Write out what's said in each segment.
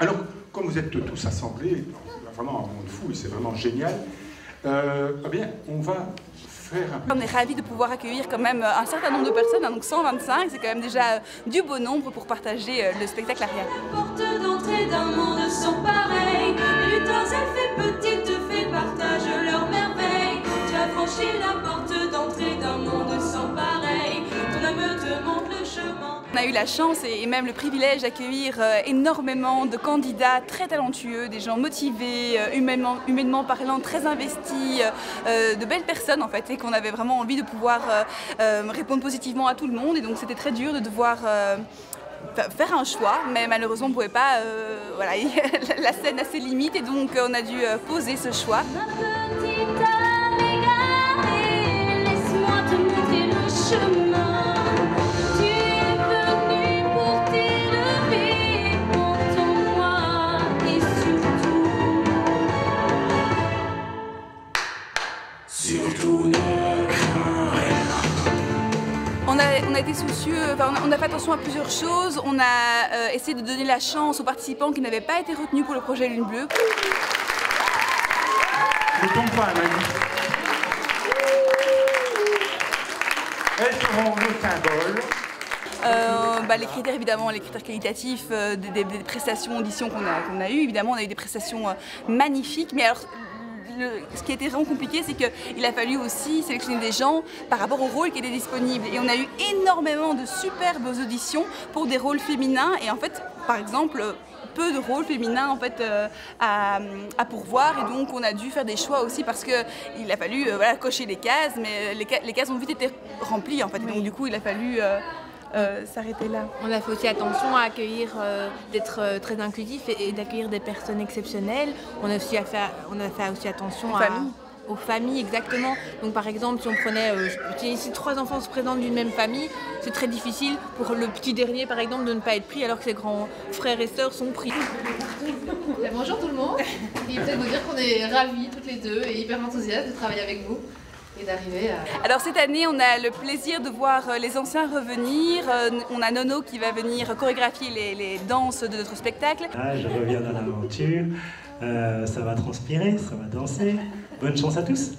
Alors, comme vous êtes tous assemblés, vraiment un monde fou et c'est vraiment génial, eh bien, on va faire un peu... On est ravis de pouvoir accueillir quand même un certain nombre de personnes, hein, donc 125, c'est quand même déjà du beau nombre pour partager le spectacle Ariel. Porte d'entrée d'un monde sans pareil, les lutins elfes et petites fées partagent leurs merveilles. Tu as franchi la porte d'entrée d'un monde sans pareil, ton âme te montre le chemin. On a eu la chance et même le privilège d'accueillir énormément de candidats très talentueux, des gens motivés, humainement parlant, très investis, de belles personnes en fait, et qu'on avait vraiment envie de pouvoir répondre positivement à tout le monde. Et donc c'était très dur de devoir faire un choix, mais malheureusement on ne pouvait pas, voilà, la scène a ses limites et donc on a dû poser ce choix. Ma petite âme égarée, laisse-moi te montrer le chemin. On a été soucieux, enfin, on a fait attention à plusieurs choses. On a essayé de donner la chance aux participants qui n'avaient pas été retenus pour le projet Lune Bleue. Ne tombe pas, Manu. Elles seront nos symboles. Les critères, évidemment, les critères qualitatifs des prestations auditions qu'on a eues. Évidemment, on a eu des prestations magnifiques, mais alors, ce qui a été vraiment compliqué, c'est qu'il a fallu aussi sélectionner des gens par rapport aux rôles qui étaient disponibles. Et on a eu énormément de superbes auditions pour des rôles féminins. Et en fait, par exemple, peu de rôles féminins en fait, à pourvoir. Et donc, on a dû faire des choix aussi parce qu'il a fallu voilà, cocher les cases. Mais les cases ont vite été remplies, en fait. Et donc, du coup, il a fallu... s'arrêter là. On a fait aussi attention à accueillir, d'être très inclusif et d'accueillir des personnes exceptionnelles. On a fait aussi attention aux familles, exactement. Donc par exemple, si on prenait, si 3 enfants se présentent d'une même famille, c'est très difficile pour le petit dernier par exemple de ne pas être pris alors que ses grands frères et sœurs sont pris. Bonjour tout le monde, et peut-être vous dire qu'on est ravis toutes les deux et hyper enthousiastes de travailler avec vous. d'arriver à... Alors cette année, on a le plaisir de voir les anciens revenir. On a Nono qui va venir chorégraphier les danses de notre spectacle. Ah, je reviens dans l'aventure, ça va transpirer, ça va danser. Bonne chance à tous.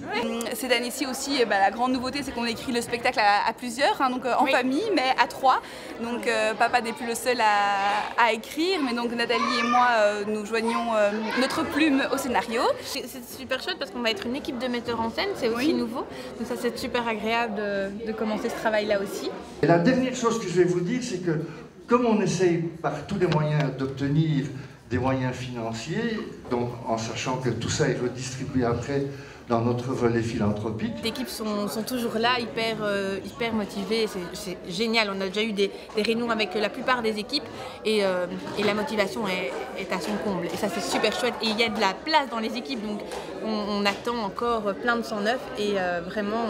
Cette année-ci aussi, la grande nouveauté, c'est qu'on écrit le spectacle à plusieurs, hein, donc en famille, mais à 3. Donc papa n'est plus le seul à écrire, mais donc Nathalie et moi, nous joignons notre plume au scénario. C'est super chouette parce qu'on va être une équipe de metteurs en scène, c'est aussi nouveau. Donc ça, c'est super agréable de commencer ce travail-là aussi. Et la dernière chose que je vais vous dire, c'est que comme on essaye par tous les moyens d'obtenir des moyens financiers, donc en sachant que tout ça est redistribué après dans notre volet philanthropique. Les équipes sont toujours là, hyper motivées, c'est génial. On a déjà eu des réunions avec la plupart des équipes et la motivation est à son comble. Et ça, c'est super chouette. Et il y a de la place dans les équipes, donc on attend encore plein de 109 et vraiment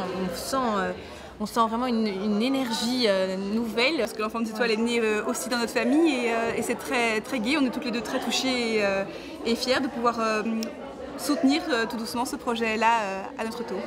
on sent vraiment une énergie nouvelle. Parce que l'Enfant des Étoiles est né aussi dans notre famille et c'est très gai. On est toutes les deux très touchées et fiers de pouvoir soutenir tout doucement ce projet-là à notre tour.